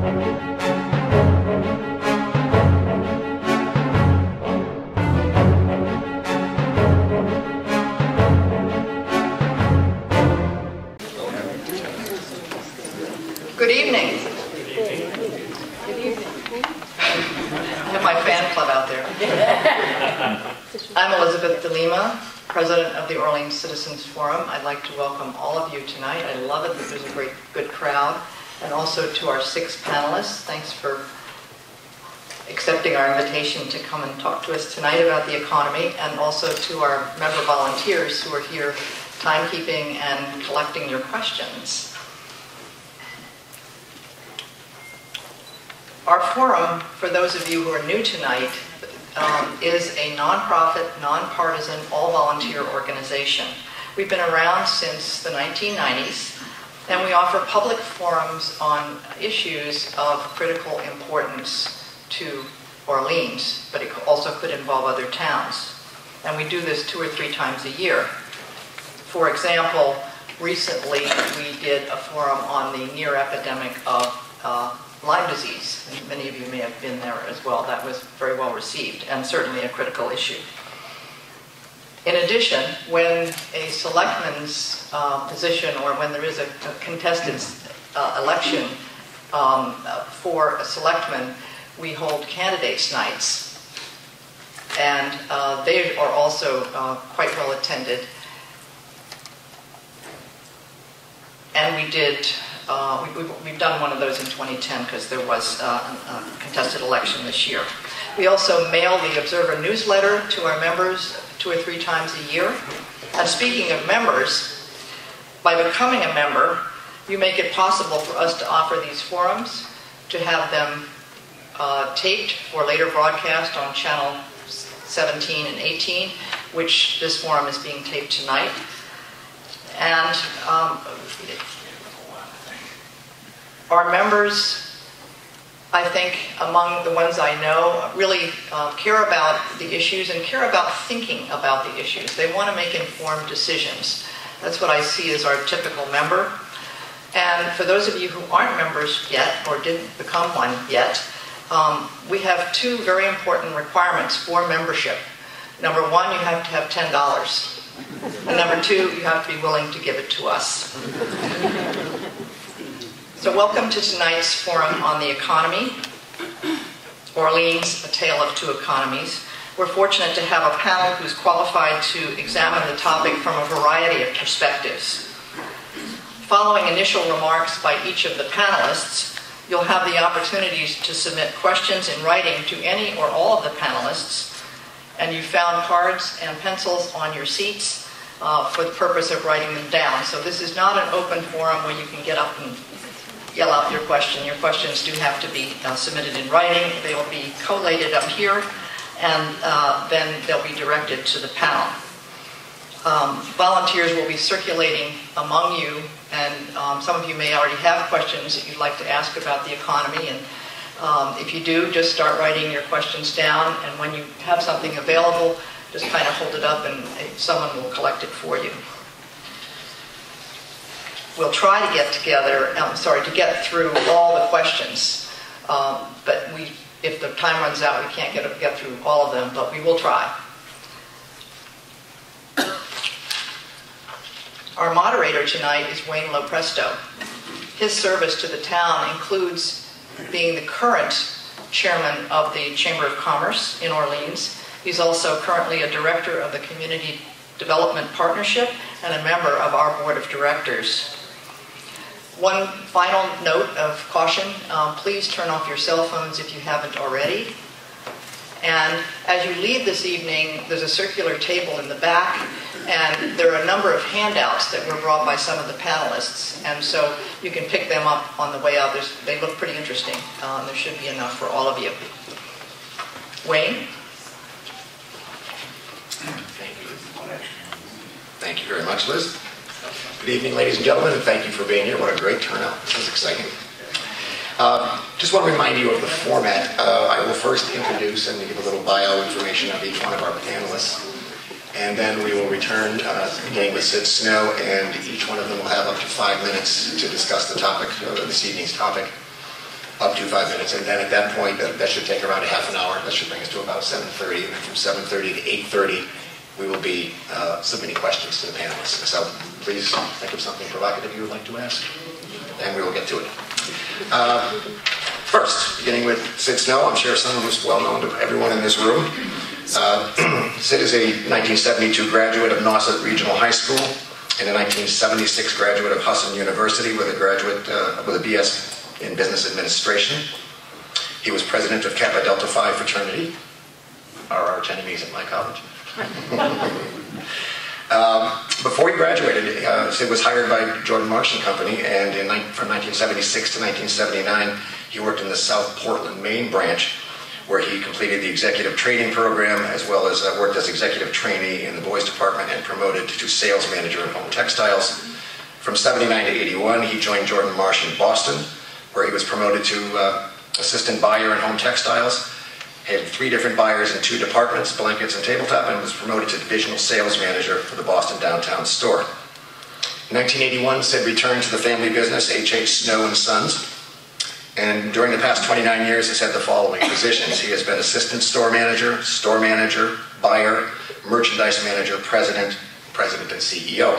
Good evening. I have my fan club out there. I'm Elizabeth de Lima, President of the Orleans Citizens Forum. I'd like to welcome all of you tonight. I love it that there's a good crowd. And also to our 6 panelists, thanks for accepting our invitation to come and talk to us tonight about the economy, and also to our member volunteers who are here timekeeping and collecting your questions. Our forum, for those of you who are new tonight, is a nonprofit, nonpartisan, all-volunteer organization. We've been around since the 1990s, and we offer public forums on issues of critical importance to Orleans, but it also could involve other towns. And we do this 2 or 3 times a year. For example, recently we did a forum on the near epidemic of Lyme disease. And many of you may have been there as well. That was very well received and certainly a critical issue. In addition, when a selectman's position, or when there is a contested election for a selectman, we hold candidates' nights. And they are also quite well attended. And we did we've done one of those in 2010 because there was a contested election this year. We also mail the Observer newsletter to our members 2 or 3 times a year. And speaking of members, by becoming a member, you make it possible for us to offer these forums, to have them taped for later broadcast on channel 17 and 18, which this forum is being taped tonight. And our members, I think, among the ones I know, really care about the issues and care about thinking about the issues. They want to make informed decisions. That's what I see as our typical member. And for those of you who aren't members yet, or didn't become one yet, we have 2 very important requirements for membership. Number 1, you have to have $10. And number 2, you have to be willing to give it to us. So welcome to tonight's forum on the economy, Orleans, A Tale of Two Economies. We're fortunate to have a panel who's qualified to examine the topic from a variety of perspectives. Following initial remarks by each of the panelists, you'll have the opportunities to submit questions in writing to any or all of the panelists, and you found cards and pencils on your seats for the purpose of writing them down. So this is not an open forum where you can get up and yell out your question. Your questions do have to be submitted in writing. They will be collated up here, and then they'll be directed to the panel. Volunteers will be circulating among you, and some of you may already have questions that you'd like to ask about the economy. And if you do, just start writing your questions down, and when you have something available, just kind of hold it up and someone will collect it for you. We'll try to get through all the questions, but if the time runs out, we can't get through all of them, but we will try. Our moderator tonight is Wayne Lopresto. His service to the town includes being the current chairman of the Chamber of Commerce in Orleans. He's also currently a director of the Community Development Partnership and a member of our board of directors. One final note of caution, please turn off your cell phones if you haven't already. And as you leave this evening, there's a circular table in the back, and there are a number of handouts that were brought by some of the panelists, and so you can pick them up on the way out. They look pretty interesting. There should be enough for all of you. Wayne? Thank you very much, Liz. Good evening, ladies and gentlemen, and thank you for being here. What a great turnout. This is exciting. Just want to remind you of the format. I will first introduce and give a little bio information of each one of our panelists, and then we will return beginning with Sid Snow, and each one of them will have up to 5 minutes to discuss the topic, this evening's topic. up to 5 minutes, and then at that point, that should take around a half an hour. That should bring us to about 7:30, and then from 7:30 to 8:30, we will be submitting questions to the panelists. So please think of something provocative you would like to ask, and we will get to it. First, beginning with Sid Snow, I'm sure someone who's well known to everyone in this room. Sid is a 1972 graduate of Nauset Regional High School and a 1976 graduate of Husson University with a BS in Business Administration. He was president of Kappa Delta Phi fraternity, our arch enemies at my college. Before he graduated, Sid was hired by Jordan Marsh & Company, and from 1976 to 1979, he worked in the South Portland, Maine branch, where he completed the executive training program, as well as worked as executive trainee in the boys department and promoted to sales manager in home textiles. From 79 to 81, he joined Jordan Marsh in Boston, where he was promoted to assistant buyer in home textiles. He had 3 different buyers in 2 departments, blankets and tabletop, and was promoted to divisional sales manager for the Boston downtown store. In 1981, Sid returned to the family business, H.H. Snow & Sons, and during the past 29 years has had the following positions. He has been assistant store manager, buyer, merchandise manager, president, and CEO.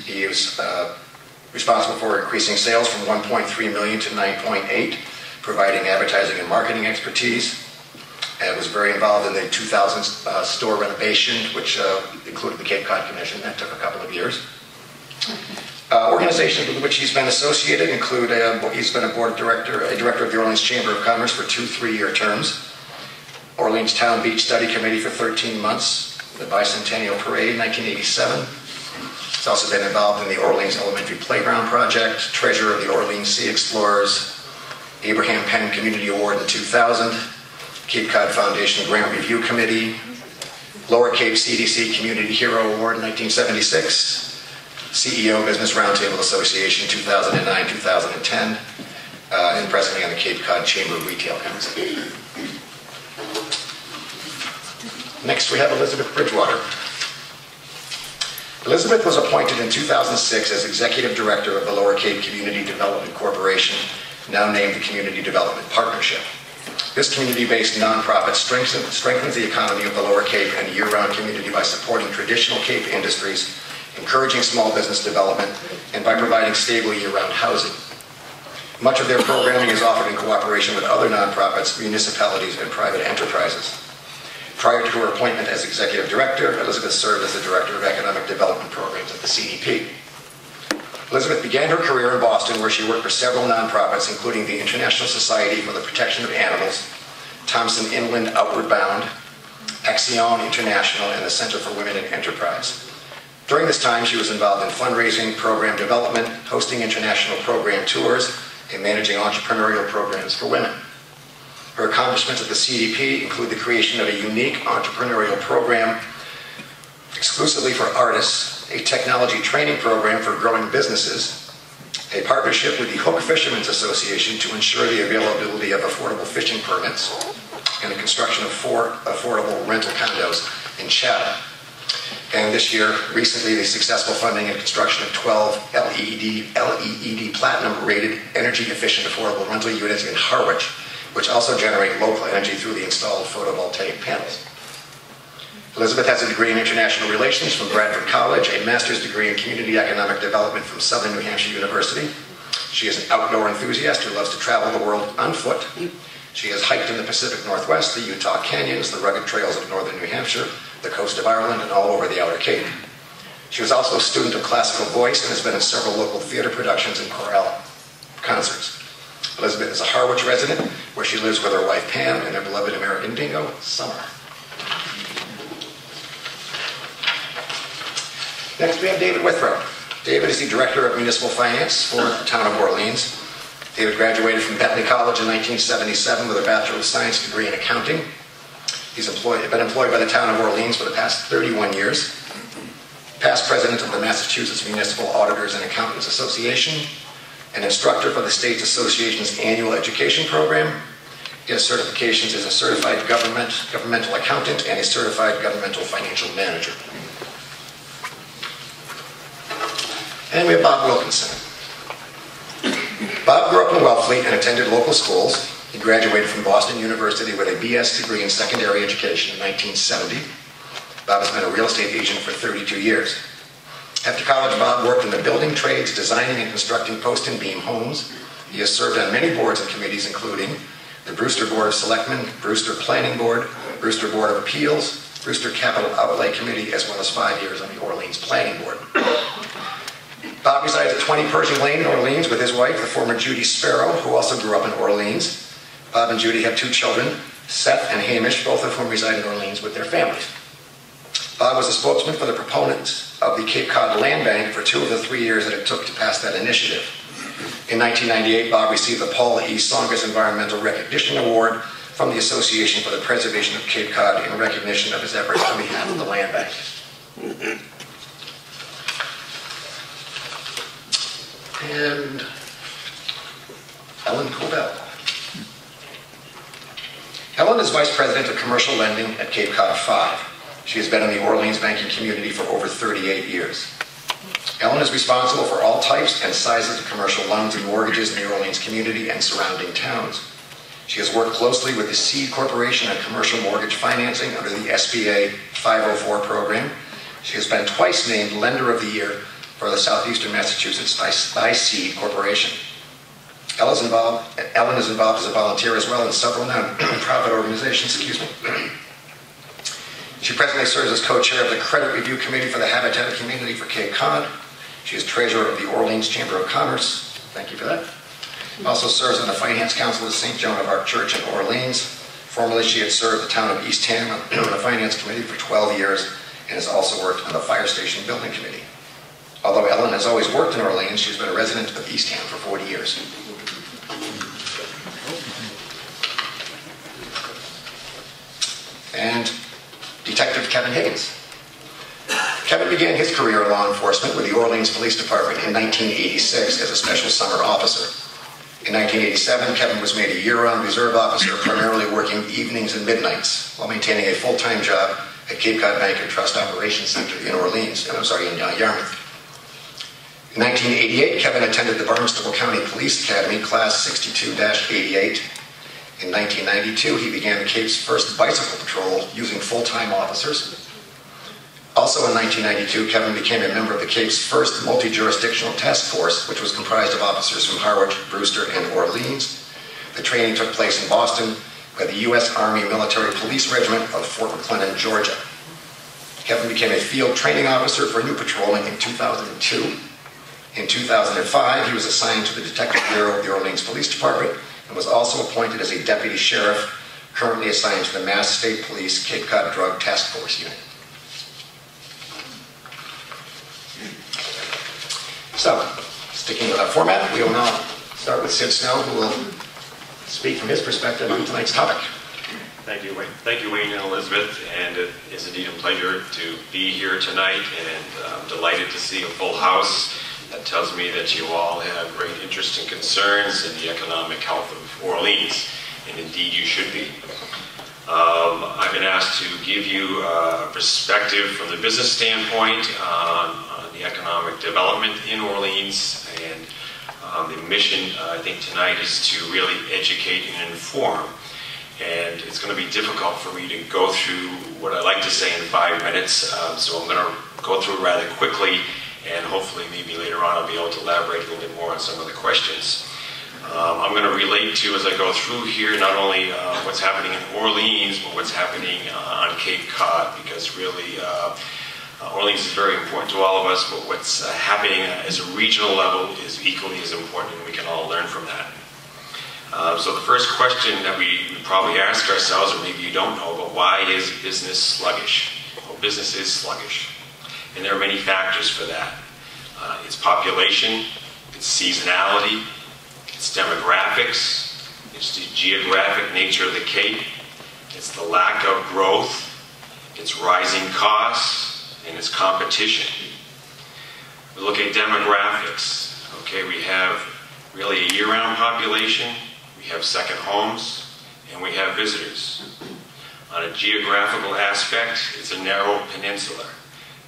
He is responsible for increasing sales from 1.3 million to 9.8, providing advertising and marketing expertise, and was very involved in the 2000 store renovation, which included the Cape Cod Commission. That took a couple of years. Organizations with which he's been associated include, he's been a director of the Orleans Chamber of Commerce for 2 3-year terms, Orleans Town Beach Study Committee for 13 months, the Bicentennial Parade, 1987. He's also been involved in the Orleans Elementary Playground Project, treasurer of the Orleans Sea Explorers, Abraham Penn Community Award in 2000, Cape Cod Foundation Grant Review Committee, Lower Cape CDC Community Hero Award in 1976, CEO Business Roundtable Association 2009-2010, and presently on the Cape Cod Chamber Retail Council. Next we have Elizabeth Bridgewater. Elizabeth was appointed in 2006 as Executive Director of the Lower Cape Community Development Corporation, now named the Community Development Partnership. This community-based nonprofit strengthens the economy of the Lower Cape and year-round community by supporting traditional Cape industries, encouraging small business development, and by providing stable year-round housing. Much of their programming is offered in cooperation with other nonprofits, municipalities, and private enterprises. Prior to her appointment as Executive Director, Elizabeth served as the Director of Economic Development Programs at the CDP. Elizabeth began her career in Boston, where she worked for several nonprofits, including the International Society for the Protection of Animals, Thompson Inland Outward Bound, Axion International, and the Center for Women in Enterprise. During this time, she was involved in fundraising, program development, hosting international program tours, and managing entrepreneurial programs for women. Her accomplishments at the CDP include the creation of a unique entrepreneurial program exclusively for artists, a technology training program for growing businesses, a partnership with the Hook Fishermen's Association to ensure the availability of affordable fishing permits, and the construction of 4 affordable rental condos in Chatham. And this year, recently, the successful funding and construction of 12 LEED Platinum-rated energy-efficient affordable rental units in Harwich, which also generate local energy through the installed photovoltaic panels. Elizabeth has a degree in international relations from Bradford College, a master's degree in community economic development from Southern New Hampshire University. She is an outdoor enthusiast who loves to travel the world on foot. She has hiked in the Pacific Northwest, the Utah Canyons, the rugged trails of northern New Hampshire, the coast of Ireland, and all over the Outer Cape. She was also a student of classical voice and has been in several local theater productions and chorale concerts. Elizabeth is a Harwich resident, where she lives with her wife Pam and their beloved American dingo, Summer. Next we have David Withrow. David is the Director of Municipal Finance for the Town of Orleans. David graduated from Bentley College in 1977 with a Bachelor of Science degree in accounting. He's been employed by the Town of Orleans for the past 31 years. Past president of the Massachusetts Municipal Auditors and Accountants Association, an instructor for the States Association's annual education program. He has certifications as a certified governmental accountant and a certified governmental financial manager. And we have Bob Wilkinson. Bob grew up in Wellfleet and attended local schools. He graduated from Boston University with a BS degree in secondary education in 1970. Bob has been a real estate agent for 32 years. After college, Bob worked in the building trades, designing and constructing post and beam homes. He has served on many boards and committees, including the Brewster Board of Selectmen, Brewster Planning Board, Brewster Board of Appeals, Brewster Capital Outlay Committee, as well as 5 years on the Orleans Planning Board. Bob resides at 20 Pershing Lane in Orleans with his wife, the former Judy Sparrow, who also grew up in Orleans. Bob and Judy have 2 children, Seth and Hamish, both of whom reside in Orleans with their families. Bob was a spokesman for the proponents of the Cape Cod Land Bank for 2 of the 3 years that it took to pass that initiative. In 1998, Bob received the Paul E. Songas Environmental Recognition Award from the Association for the Preservation of Cape Cod in recognition of his efforts on behalf of the Land Bank. And Ellen Cobell. Ellen is Vice President of Commercial Lending at Cape Cod 5. She has been in the Orleans banking community for over 38 years. Ellen is responsible for all types and sizes of commercial loans and mortgages in the Orleans community and surrounding towns. She has worked closely with the Seed Corporation on commercial mortgage financing under the SBA 504 program. She has been twice named Lender of the Year for the Southeastern Massachusetts by Seed Corporation. Ellen is involved as a volunteer as well in several non-profit organizations. She presently serves as co-chair of the Credit Review Committee for the Habitat Community for Cape Cod. She is treasurer of the Orleans Chamber of Commerce. Thank you for that. Also serves on the Finance Council of St. Joan of Arc Church in Orleans. Formerly, she had served the town of Eastham on the Finance Committee for 12 years and has also worked on the Fire Station Building Committee. Although Ellen has always worked in Orleans, she's been a resident of Eastham for 40 years. And Detective Kevin Higgins. Kevin began his career in law enforcement with the Orleans Police Department in 1986 as a special summer officer. In 1987, Kevin was made a year-round reserve officer, primarily working evenings and midnights, while maintaining a full-time job at Cape Cod Bank and Trust Operations Center in Yarmouth. In 1988, Kevin attended the Barnstable County Police Academy, Class 62-88. In 1992, he began the Cape's first bicycle patrol using full-time officers. Also in 1992, Kevin became a member of the Cape's first multi-jurisdictional task force, which was comprised of officers from Harwich, Brewster, and Orleans. The training took place in Boston by the U.S. Army Military Police Regiment of Fort McClellan, Georgia. Kevin became a field training officer for new patrolling in 2002. In 2005, he was assigned to the Detective Bureau of the Orleans Police Department and was also appointed as a deputy sheriff, currently assigned to the Mass State Police Cape Cod Drug Task Force Unit. So, sticking with our format, we will now start with Sid Snow, who will speak from his perspective on tonight's topic. Thank you, Wayne. Thank you, Wayne and Elizabeth. And it is indeed a pleasure to be here tonight, and I'm delighted to see a full house. That tells me that you all have great interest and concerns in the economic health of Orleans, and indeed you should be. I've been asked to give you a perspective from the business standpoint on the economic development in Orleans, and the mission, I think, tonight is to really educate and inform. And it's going to be difficult for me to go through what I like to say in 5 minutes, so I'm going to go through it rather quickly, and hopefully maybe later on I'll be able to elaborate a little bit more on some of the questions. I'm going to relate to, as I go through here, not only what's happening in Orleans, but what's happening on Cape Cod, because really Orleans is very important to all of us, but what's happening as a regional level is equally as important, and we can all learn from that. So the first question that we probably ask ourselves, or maybe you don't know, but why is business sluggish? Well, business is sluggish. And there are many factors for that. It's population, it's seasonality, it's demographics, it's the geographic nature of the Cape, it's the lack of growth, it's rising costs, and it's competition. We look at demographics. Okay, we have really a year-round population, we have second homes, and we have visitors. On a geographical aspect, it's a narrow peninsula.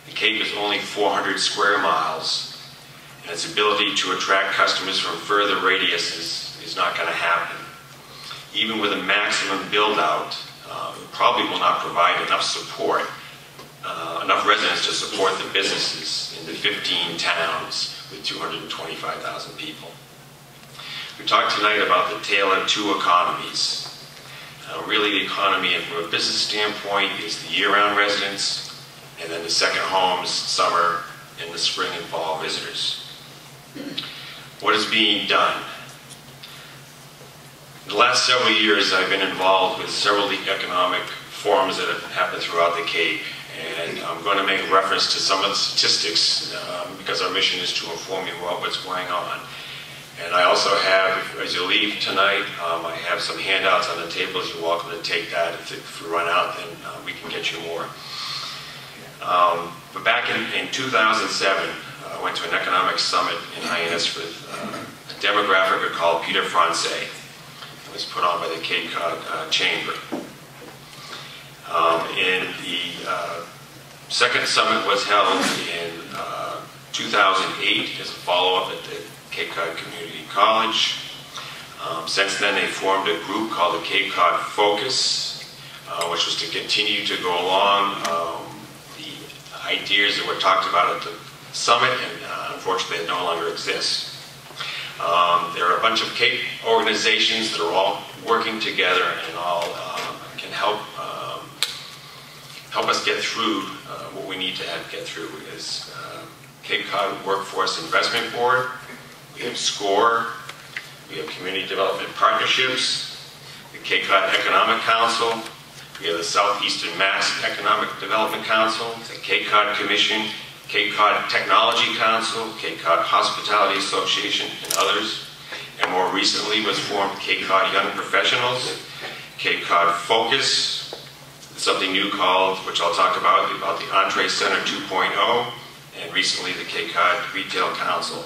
The Cape is only 400 square miles, and its ability to attract customers from further radiuses is not going to happen. Even with a maximum build-out, it probably will not provide enough support, enough residents to support the businesses in the 15 towns with 225,000 people. We talked tonight about the tale of two economies. Really, the economy, from a business standpoint, is the year-round residents, and then the second homes, summer, and the spring and fall visitors. What is being done? In the last several years, I've been involved with several economic forums that have happened throughout the Cape, and I'm going to make reference to some of the statistics because our mission is to inform you about what's going on. And I also have, as you leave tonight, I have some handouts on the tables. You're welcome to take that. If we run out, then we can get you more. But back in 2007, I went to an economic summit in Hyannis with a demographic called Peter France. It was put on by the Cape Cod Chamber. And the second summit was held in 2008 as a follow-up at the Cape Cod Community College. Since then, they formed a group called the Cape Cod Focus, which was to continue to go along the ideas that were talked about at the summit, and unfortunately, they no longer exist. There are a bunch of Cape organizations that are all working together and all can help us get through what we need to get through. Is Cape Cod Workforce Investment Board. We have SCORE, we have Community Development Partnerships, the Cape Cod Economic Council, we have the Southeastern Mass Economic Development Council, the Cape Cod Commission, Cape Cod Technology Council, Cape Cod Hospitality Association, and others. And more recently was formed Cape Cod Young Professionals, Cape Cod Focus, something new called, which I'll talk about the Entree Center 2.0, and recently the Cape Cod Retail Council.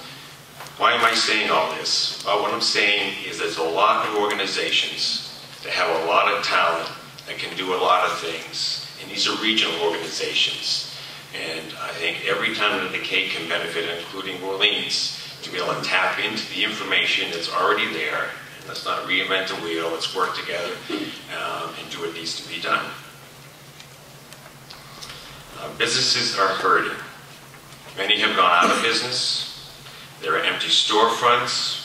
Why am I saying all this? Well, what I'm saying is there's a lot of organizations that have a lot of talent that can do a lot of things. And these are regional organizations. And I think every town in the Cape can benefit, including Orleans, to be able to tap into the information that's already there. And let's not reinvent the wheel. Let's work together and do what needs to be done. Businesses are hurting. Many have gone out of business. There are empty storefronts.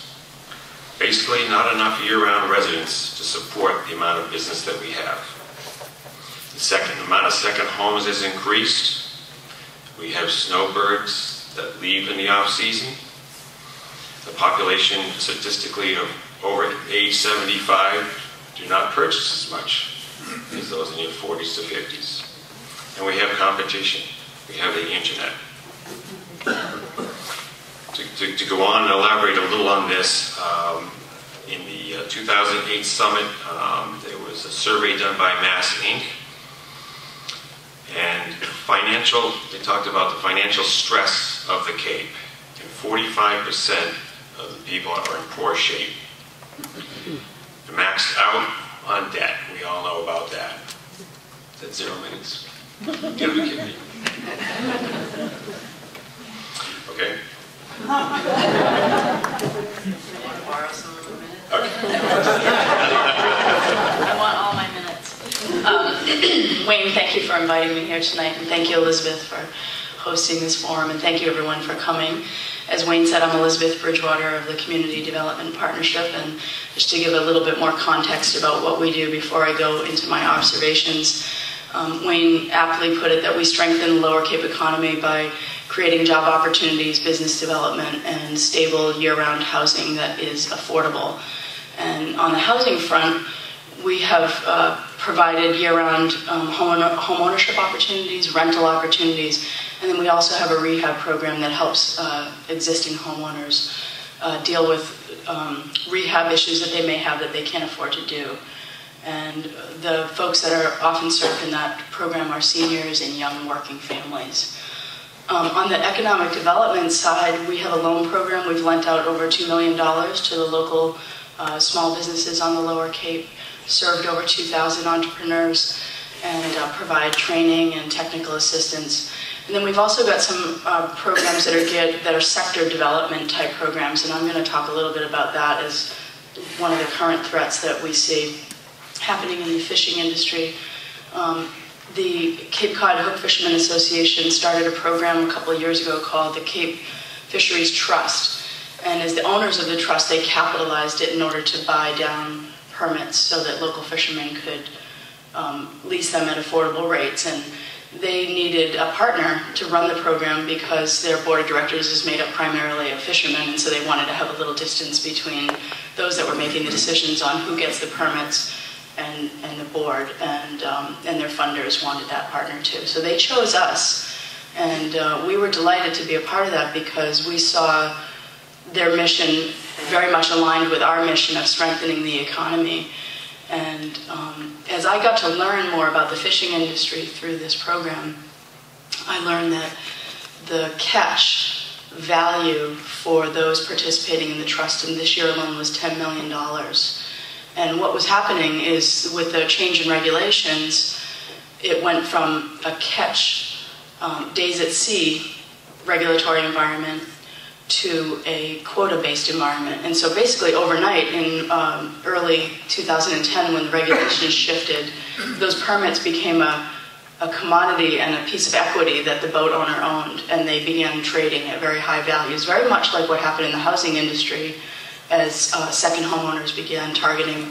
Basically, not enough year-round residents to support the amount of business that we have. The amount of second homes has increased. We have snowbirds that leave in the off-season. The population, statistically, of over age 75 do not purchase as much as those in their 40s to 50s. And we have competition. We have the internet. To go on and elaborate a little on this, in the 2008 summit, there was a survey done by Mass Inc. And they talked about the financial stress of the Cape. And 45% of the people are in poor shape. They're maxed out on debt. We all know about that. That's 0 minutes. Get them kidding me. Okay. Borrow some minutes. Okay. I want all my minutes. Wayne, thank you for inviting me here tonight, and thank you, Elizabeth, for hosting this forum, and thank you, everyone, for coming. As Wayne said, I'm Elizabeth Bridgewater of the Community Development Partnership, and just to give a little bit more context about what we do before I go into my observations, Wayne aptly put it that we strengthen the Lower Cape economy by creating job opportunities, business development, and stable year-round housing that is affordable. And on the housing front, we have provided year-round home ownership opportunities, rental opportunities, and then we also have a rehab program that helps existing homeowners deal with rehab issues that they may have that they can't afford to do. And the folks that are often served in that program are seniors and young working families. On the economic development side, we have a loan program. We've lent out over $2 million to the local small businesses on the Lower Cape, served over 2,000 entrepreneurs, and provide training and technical assistance. And then we've also got some programs that are sector development type programs, and I'm going to talk a little bit about that as one of the current threats that we see happening in the fishing industry. The Cape Cod Hook Fishermen Association started a program a couple of years ago called the Cape Fisheries Trust. And as the owners of the trust, they capitalized it in order to buy down permits so that local fishermen could lease them at affordable rates. And they needed a partner to run the program because their board of directors is made up primarily of fishermen, and so they wanted to have a little distance between those that were making the decisions on who gets the permits and the board, and their funders wanted that partner too. So they chose us, and we were delighted to be a part of that because we saw their mission very much aligned with our mission of strengthening the economy. And as I got to learn more about the fishing industry through this program, I learned that the catch value for those participating in the trust in this year alone was $10 million. And what was happening is, with the change in regulations, it went from a catch, days at sea regulatory environment to a quota-based environment. And so basically overnight in early 2010, when the regulations shifted, those permits became a commodity and a piece of equity that the boat owner owned, and they began trading at very high values, very much like what happened in the housing industry as second homeowners began targeting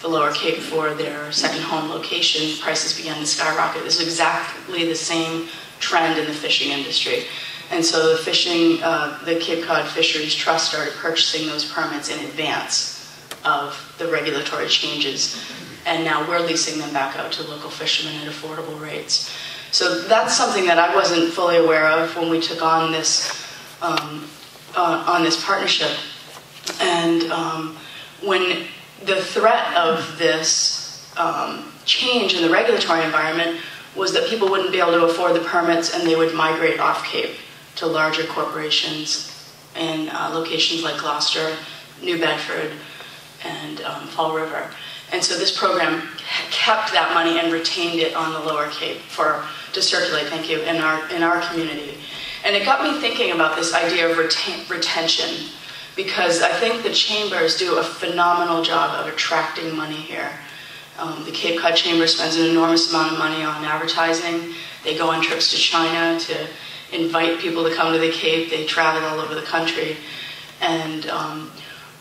the Lower Cape for their second home location. Prices began to skyrocket. This is exactly the same trend in the fishing industry. And so the Cape Cod Fisheries Trust started purchasing those permits in advance of the regulatory changes. And now we're leasing them back out to local fishermen at affordable rates. So that's something that I wasn't fully aware of when we took on this partnership. And when the threat of this change in the regulatory environment was that people wouldn't be able to afford the permits and they would migrate off Cape to larger corporations in locations like Gloucester, New Bedford, and Fall River. And so this program kept that money and retained it on the Lower Cape to circulate, thank you, in our community. And it got me thinking about this idea of retention, because I think the chambers do a phenomenal job of attracting money here. The Cape Cod Chamber spends an enormous amount of money on advertising. They go on trips to China to invite people to come to the Cape. They travel all over the country. And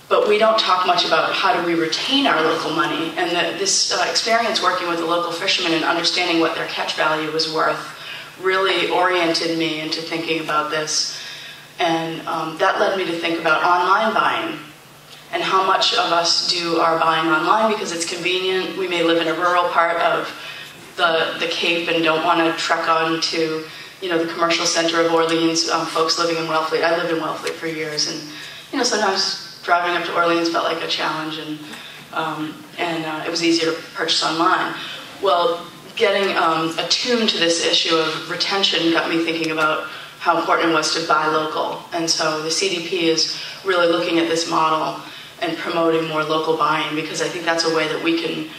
but we don't talk much about how do we retain our local money. And this experience working with the local fishermen and understanding what their catch value was worth really oriented me into thinking about this. And that led me to think about online buying and how much of us do our buying online because it's convenient. We may live in a rural part of the Cape and don't want to trek on to the commercial center of Orleans. Folks living in Wellfleet. I lived in Wellfleet for years, and sometimes driving up to Orleans felt like a challenge, and it was easier to purchase online. Well, getting attuned to this issue of retention got me thinking about how important it was to buy local. And so the CDP is really looking at this model and promoting more local buying, because I think that's a way that we can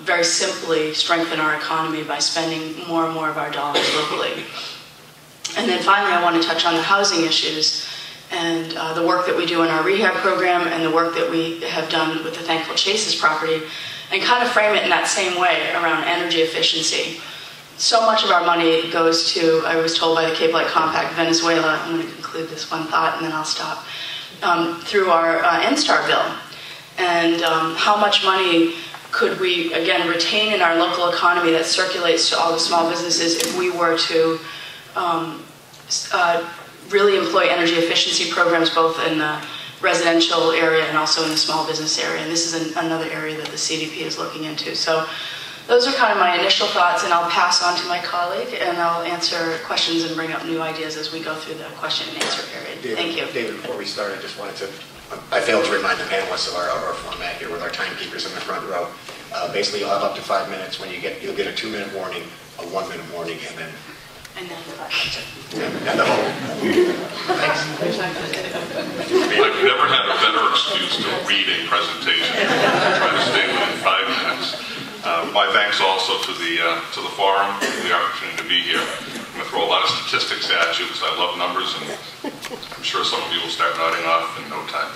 very simply strengthen our economy by spending more and more of our dollars locally. And then finally, I want to touch on the housing issues and the work that we do in our rehab program and the work that we have done with the Thankful Chases property, and kind of frame it in that same way around energy efficiency. So much of our money goes to, I was told by the Cape Light Compact, Venezuela. I'm going to conclude this one thought and then I'll stop. Through our NSTAR bill. And how much money could we, again, retain in our local economy that circulates to all the small businesses if we were to really employ energy efficiency programs both in the residential area and also in the small business area. And this is another area that the CDP is looking into. So those are kind of my initial thoughts, and I'll pass on to my colleague, and I'll answer questions and bring up new ideas as we go through the question and answer period. Thank you. David, before we start, I failed to remind the panelists of our format here with our timekeepers in the front row. Basically, you'll have up to 5 minutes. When you'll get a 2-minute warning, a 1-minute warning, and then the 5 minutes. And the whole. Thanks. I've never had a better excuse to read a presentation. Try to stay within 5 minutes. My thanks also to the forum for the opportunity to be here. I'm throw a lot of statistics at you because I love numbers, and I'm sure some of you will start nodding off in no time.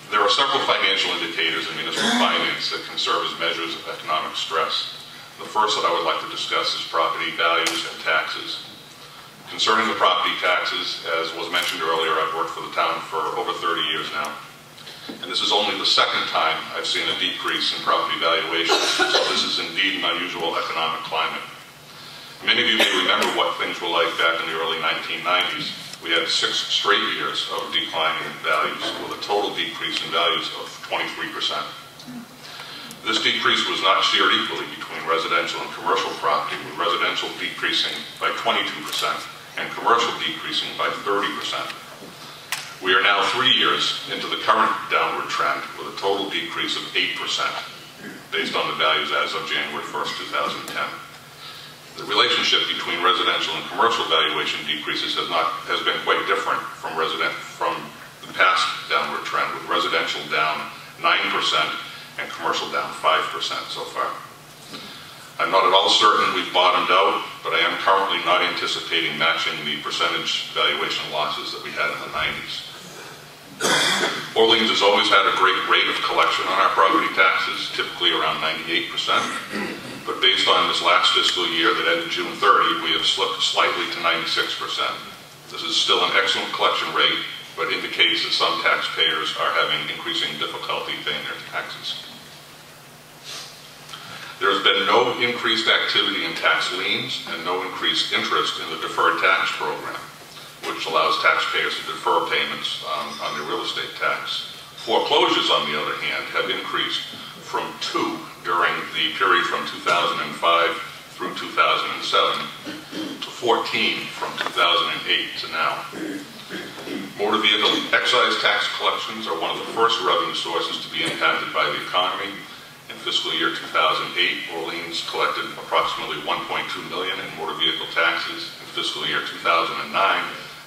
There are several financial indicators in municipal finance that can serve as measures of economic stress. The first that I would like to discuss is property values and taxes. Concerning the property taxes, as was mentioned earlier, I've worked for the town for over 30 years now. And this is only the second time I've seen a decrease in property valuations, so this is indeed an unusual economic climate. Many of you may remember what things were like back in the early 1990s. We had 6 straight years of declining values, with a total decrease in values of 23%. This decrease was not shared equally between residential and commercial property, with residential decreasing by 22% and commercial decreasing by 30%. We are now 3 years into the current downward trend, with a total decrease of 8% based on the values as of January 1st, 2010. The relationship between residential and commercial valuation decreases has been quite different from the past downward trend, with residential down 9% and commercial down 5% so far. I'm not at all certain we've bottomed out, but I am currently not anticipating matching the percentage valuation losses that we had in the 90s. Orleans has always had a great rate of collection on our property taxes, typically around 98%. But based on this last fiscal year that ended June 30, we have slipped slightly to 96%. This is still an excellent collection rate, but indicates that some taxpayers are having increasing difficulty paying their taxes. There has been no increased activity in tax liens and no increased interest in the deferred tax program, which allows taxpayers to defer payments on their real estate tax. Foreclosures, on the other hand, have increased from 2 during the period from 2005 through 2007 to 14 from 2008 to now. Motor vehicle excise tax collections are one of the first revenue sources to be impacted by the economy. In fiscal year 2008, Orleans collected approximately $1.2 million in motor vehicle taxes. In fiscal year 2009,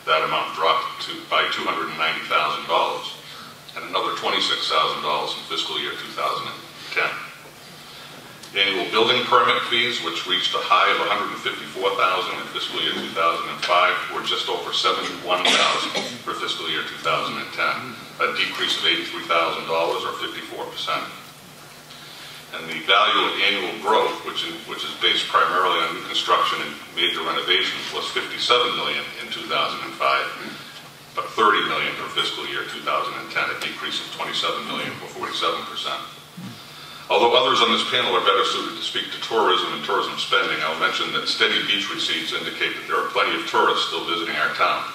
that amount dropped by $290,000 and another $26,000 in fiscal year 2010. Annual building permit fees, which reached a high of $154,000 in fiscal year 2005, were just over $71,000 for fiscal year 2010, a decrease of $83,000 or 54%. And the value of annual growth, which is based primarily on new construction and major renovations, was $57 million in 2005, but $30 million for fiscal year 2010, a decrease of $27 million or 47%. Although others on this panel are better suited to speak to tourism and tourism spending, I'll mention that steady beach receipts indicate that there are plenty of tourists still visiting our town.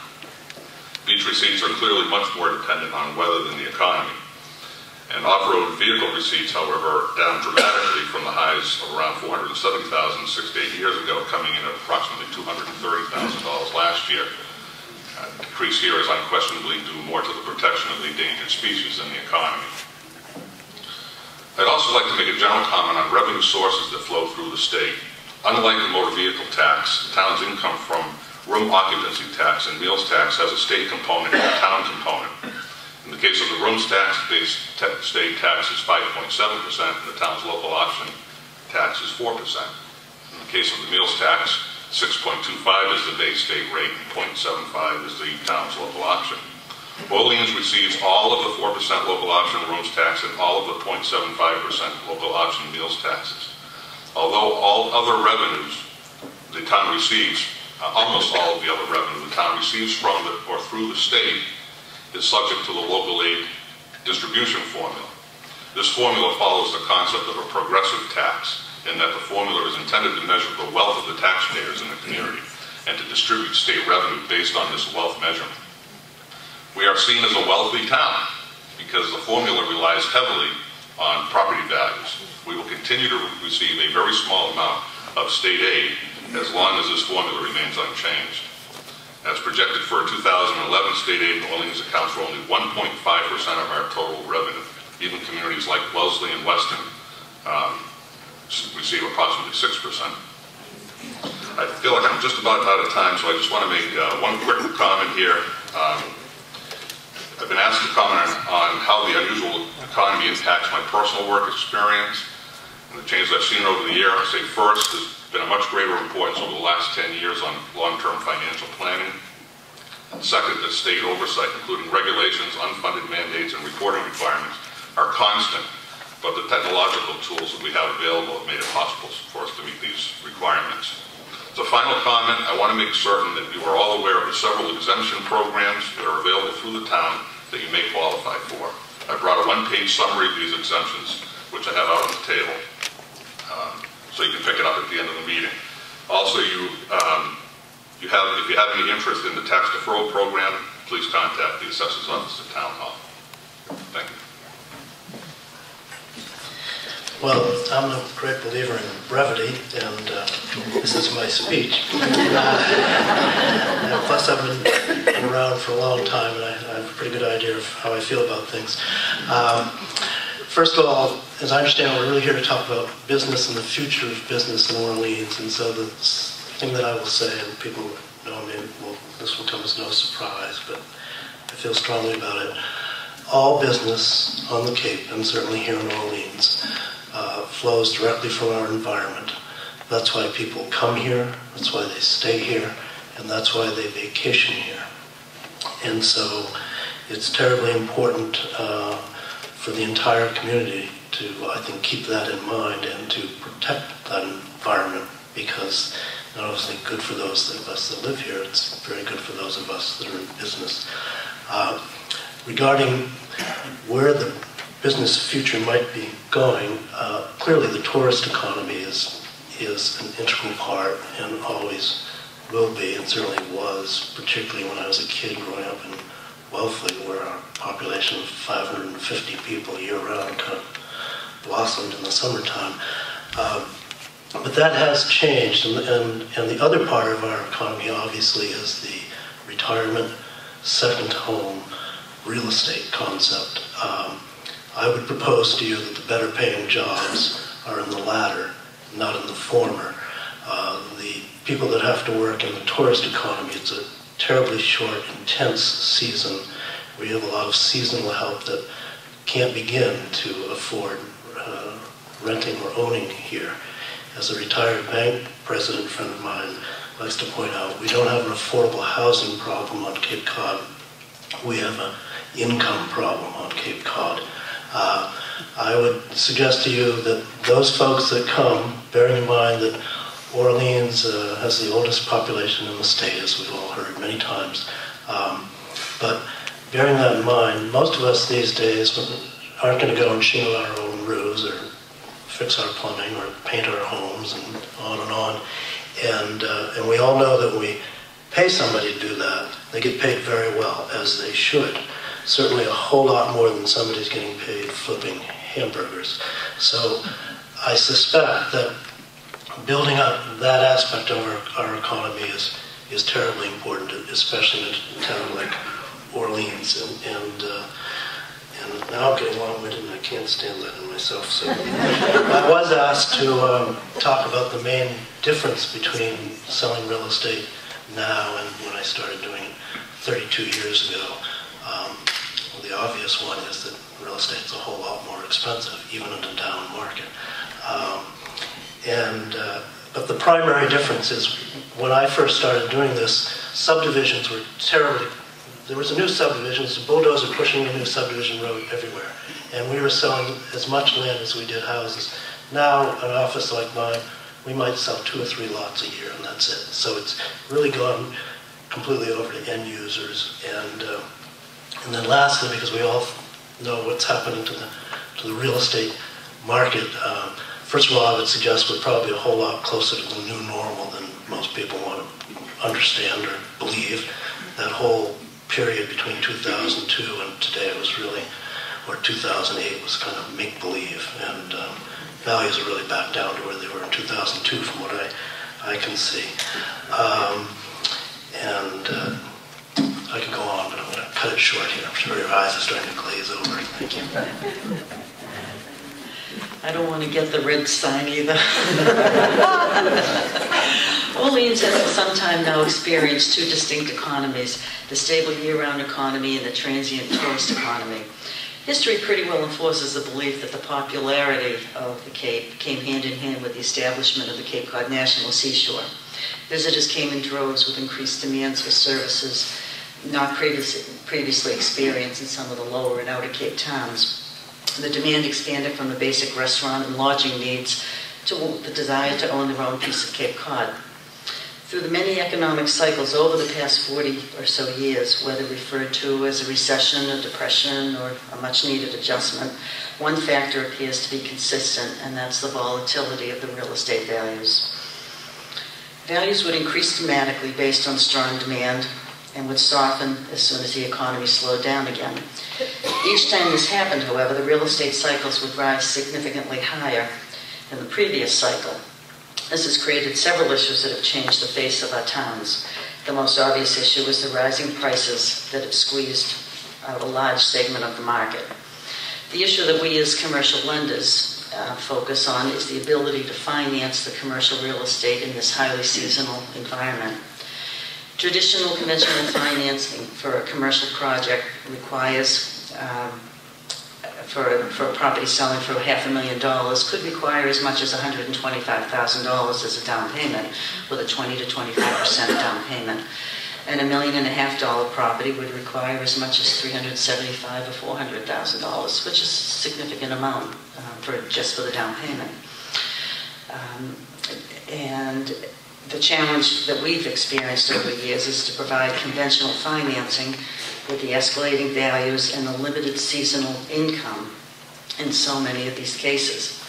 Beach receipts are clearly much more dependent on weather than the economy. And off-road vehicle receipts, however, are down dramatically from the highs of around $470,000 6 to 8 years ago, coming in at approximately $230,000 last year. The decrease here is unquestionably due more to the protection of the endangered species than the economy. I'd also like to make a general comment on revenue sources that flow through the state. Unlike the motor vehicle tax, the town's income from room occupancy tax and meals tax has a state component and a town component. In the case of the rooms tax, the state tax is 5.7% and the town's local option tax is 4%. In the case of the meals tax, 6.25 is the base state rate and 0.75 is the town's local option. Orleans receives all of the 4% local option rooms tax and all of the 0.75% local option meals taxes. Although all other revenues the town receives, almost all of the other revenue the town receives from or through the state is subject to the local aid distribution formula. This formula follows the concept of a progressive tax in that the formula is intended to measure the wealth of the taxpayers in the community and to distribute state revenue based on this wealth measurement. We are seen as a wealthy town because the formula relies heavily on property values. We will continue to receive a very small amount of state aid as long as this formula remains unchanged. As projected for 2011, state aid in Orleans accounts for only 1.5% of our total revenue. Even communities like Wellesley and Weston receive approximately 6%. I feel like I'm just about out of time, so I just want to make one quick comment here. I've been asked to comment on how the unusual economy impacts my personal work experience and the changes I've seen over the year. I say first is been a much greater importance over the last 10 years on long-term financial planning. Second, that state oversight, including regulations, unfunded mandates, and reporting requirements, are constant, but the technological tools that we have available have made it possible for us to meet these requirements. As a final comment, I want to make certain that you are all aware of the several exemption programs that are available through the town that you may qualify for. I brought a one-page summary of these exemptions, which I have out on the table, so you can pick it up at the end of the meeting. Also, if you have any interest in the tax deferral program, please contact the assessor's office at Town Hall. Thank you. Well, I'm a great believer in brevity, and this is my speech. Plus, I've been around for a long time, and I have a pretty good idea of how I feel about things. First of all, as I understand, we're really here to talk about business and the future of business in Orleans, and so the thing that I will say, and people know me, well, this will come as no surprise, but I feel strongly about it. All business on the Cape, and certainly here in Orleans, flows directly from our environment. That's why people come here, that's why they stay here, and that's why they vacation here. And so it's terribly important for the entire community to, I think, keep that in mind and to protect that environment, because not only is it good for those of us that live here, it's very good for those of us that are in business. Regarding where the business future might be going, clearly the tourist economy is an integral part and always will be, and certainly was, particularly when I was a kid growing up in Wellfleet, where our population of 550 people year-round kind of blossomed in the summertime. But that has changed, and the other part of our economy, obviously, is the retirement, second home, real estate concept. I would propose to you that the better paying jobs are in the latter, not in the former. The people that have to work in the tourist economy, it's a terribly short, intense season where you have a lot of seasonal help that can't begin to afford renting or owning here. As a retired bank president friend of mine likes to point out, we don't have an affordable housing problem on Cape Cod. We have an income problem on Cape Cod. I would suggest to you that those folks that come, bearing in mind that Orleans has the oldest population in the state, as we've all heard many times, but bearing that in mind, most of us these days aren't going to go and shingle our own roofs or fix our plumbing or paint our homes and on and on. And we all know that when we pay somebody to do that, they get paid very well, as they should. Certainly a whole lot more than somebody's getting paid flipping hamburgers. So I suspect that building up that aspect of our economy is terribly important, especially in a town like Orleans. And now I'm getting long-winded and I can't stand that in myself. So I was asked to talk about the main difference between selling real estate now and when I started doing it 32 years ago. The obvious one is that real estate's a whole lot more expensive, even in a down market. But the primary difference is when I first started doing this, subdivisions were terribly. There was a new subdivision, a bulldozer pushing a new subdivision road everywhere. And we were selling as much land as we did houses. Now, an office like mine, we might sell 2 or 3 lots a year, and that's it. So it's really gone completely over to end users. And then lastly, because we all know what's happening to the real estate market, first of all, I would suggest we're probably a whole lot closer to the new normal than most people want to understand or believe. That whole period between 2002 and today was really, or 2008 was kind of make-believe, and values are really back down to where they were in 2002 from what I can see. I can go on, but I'm going to cut it short here. I'm sure your eyes are starting to glaze over. Thank you. I don't want to get the red sign either. Orleans has for some time now experienced 2 distinct economies, the stable year-round economy and the transient tourist economy. History pretty well enforces the belief that the popularity of the Cape came hand in hand with the establishment of the Cape Cod National Seashore. Visitors came in droves with increased demands for services not previously experienced in some of the lower and outer Cape towns. The demand expanded from the basic restaurant and lodging needs to the desire to own their own piece of Cape Cod. Through the many economic cycles over the past 40 or so years, whether referred to as a recession, a depression, or a much-needed adjustment, one factor appears to be consistent, and that's the volatility of the real estate values. Values would increase dramatically based on strong demand and would soften as soon as the economy slowed down again. Each time this happened, however, the real estate cycles would rise significantly higher than the previous cycle. This has created several issues that have changed the face of our towns. The most obvious issue is the rising prices that have squeezed out a large segment of the market. The issue that we as commercial lenders focus on is the ability to finance the commercial real estate in this highly seasonal environment. Traditional conventional financing for a commercial project requires, for a property selling for $500,000, could require as much as $125,000 as a down payment, with a 20 to 25% down payment. And $1.5 million property would require as much as $375,000 or $400,000, which is a significant amount just for the down payment. And the challenge that we've experienced over the years is to provide conventional financing with the escalating values and the limited seasonal income in so many of these cases.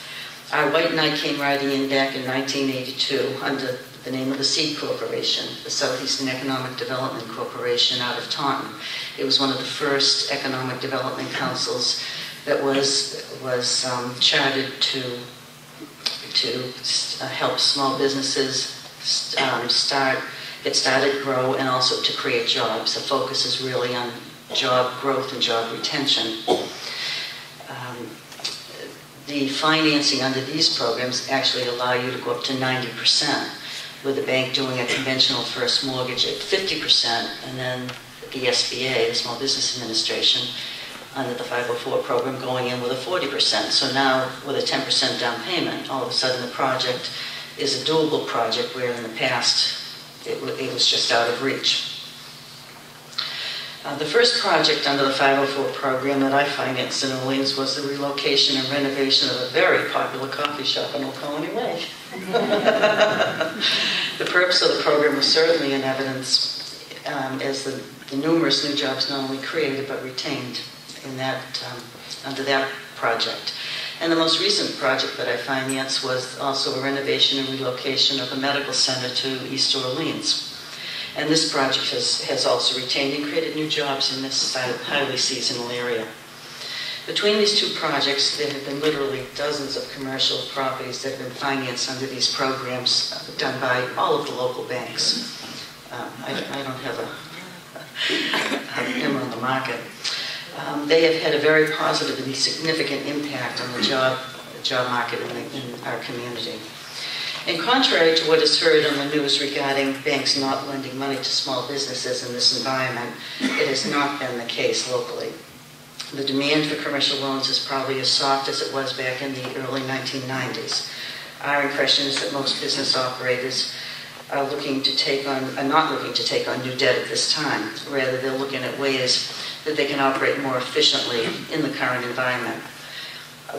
Our White Knight came riding in back in 1982 under the name of the Seed Corporation, the Southeastern Economic Development Corporation out of Taunton. It was one of the first economic development councils that was chartered to help small businesses get started, grow, and also to create jobs. The focus is really on job growth and job retention. The financing under these programs actually allow you to go up to 90%, with the bank doing a conventional first mortgage at 50%, and then the SBA, the Small Business Administration, under the 504 program going in with a 40%. So now with a 10% down payment, all of a sudden the project is a doable project where in the past it was just out of reach. The first project under the 504 program that I financed in Orleans was the relocation and renovation of a very popular coffee shop on Oconee Way. The purpose of the program was certainly in evidence as the numerous new jobs not only created but retained in that under that project. And the most recent project that I financed was also a renovation and relocation of a medical center to East Orleans. And this project has also retained and created new jobs in this highly seasonal area. Between these two projects, there have been literally dozens of commercial properties that have been financed under these programs done by all of the local banks. I don't have them on the market. They have had a very positive and significant impact on the job market in our community. And contrary to what is heard on the news regarding banks not lending money to small businesses in this environment, it has not been the case locally. The demand for commercial loans is probably as soft as it was back in the early 1990s. Our impression is that most business operators are not looking to take on new debt at this time. Rather, they're looking at ways that they can operate more efficiently in the current environment.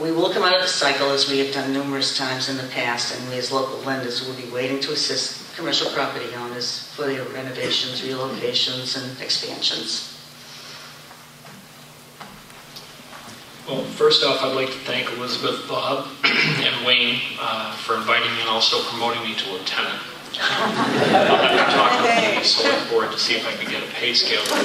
We will come out of the cycle as we have done numerous times in the past, and we as local lenders will be waiting to assist commercial property owners for their renovations, relocations, and expansions. Well, first off, I'd like to thank Elizabeth, Bob, and Wayne for inviting me and also promoting me to lieutenant. I'll have to talk with the select board to see if I can get a pay scale for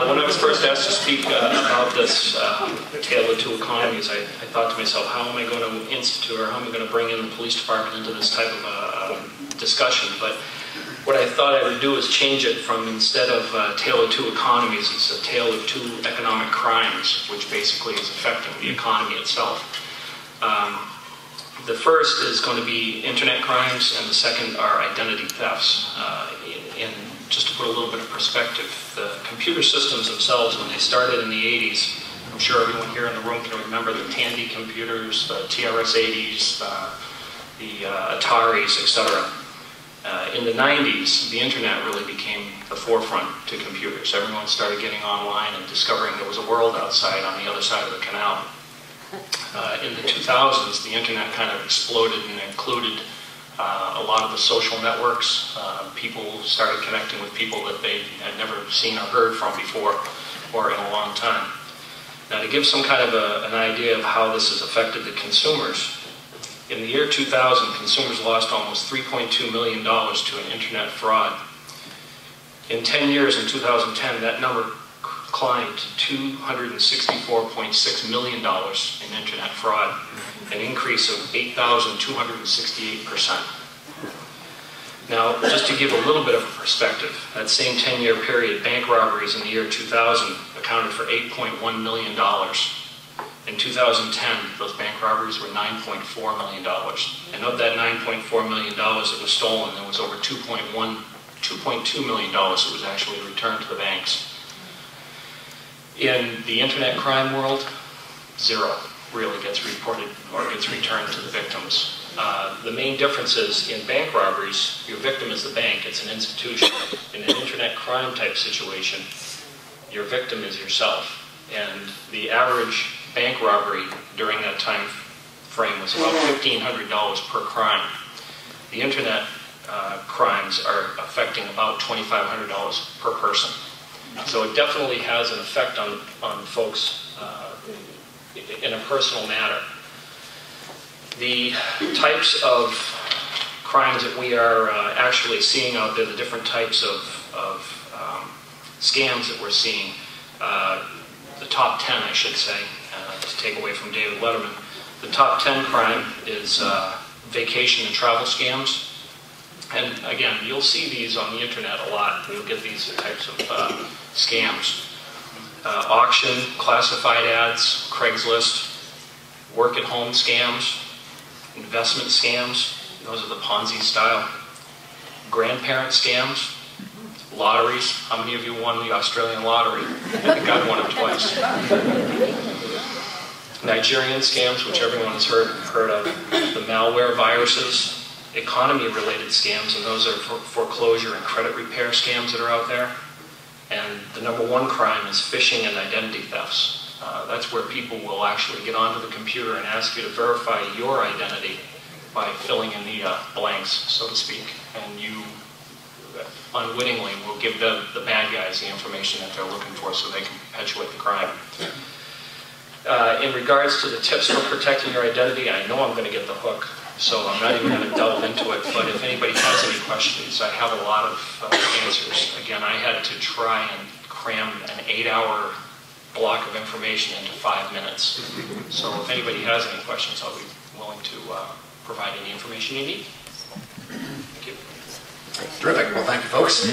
when I was first asked to speak about this Tale of Two Economies, I thought to myself, how am I going to institute or how am I going to bring in the police department into this type of discussion? But what I thought I would do is change it from, instead of Tale of Two Economies, it's a tale of two economic crimes, which basically is affecting the economy itself. The first is going to be internet crimes, and the second are identity thefts. In just to put a little bit of perspective, the computer systems themselves, when they started in the 80s, I'm sure everyone here in the room can remember the Tandy computers, the TRS-80s, the Ataris, etc. In the 90s, the internet really became the forefront to computers. Everyone started getting online and discovering there was a world outside on the other side of the canal. In the 2000s, the internet kind of exploded and included a lot of the social networks. People started connecting with people that they had never seen or heard from before or in a long time. Now, to give some kind of an idea of how this has affected the consumers, in the year 2000, consumers lost almost $3.2 million to an internet fraud. In 10 years, in 2010, that number climbed to $264.6 million in internet fraud, an increase of 8,268%. Now, just to give a little bit of a perspective, that same 10-year period, bank robberies in the year 2000 accounted for $8.1 million. In 2010, those bank robberies were $9.4 million. And of that $9.4 million that was stolen, there was over $2.2 million that was actually returned to the banks. In the internet crime world, zero really gets reported or gets returned to the victims. The main difference is in bank robberies, your victim is the bank, it's an institution. In an internet crime type situation, your victim is yourself. And the average bank robbery during that time frame was about $1,500 per crime. The internet crimes are affecting about $2,500 per person. So it definitely has an effect on folks in a personal manner. The types of crimes that we are actually seeing out there, the different types of scams that we're seeing, the top 10, I should say, to take away from David Letterman, the top 10 crime is vacation and travel scams. And again, you'll see these on the internet a lot. You'll get these types of scams. Auction, classified ads, Craigslist, work-at-home scams, investment scams, those are the Ponzi style. Grandparent scams, lotteries. How many of you won the Australian lottery? I think I've won it twice. Nigerian scams, which everyone has heard of. The malware viruses, economy-related scams, and those are foreclosure and credit repair scams that are out there. And the number one crime is phishing and identity thefts. That's where people will actually get onto the computer and ask you to verify your identity by filling in the blanks, so to speak. And you unwittingly will give the bad guys the information that they're looking for so they can perpetuate the crime. In regards to the tips for protecting your identity, I know I'm going to get the hook, so I'm not even going to delve into it. But if anybody has any questions, I have a lot of answers. Again, I had to try and cram an 8-hour block of information into 5 minutes. So if anybody has any questions, I'll be willing to provide any information you need. Thank you. Terrific. Well, thank you, folks.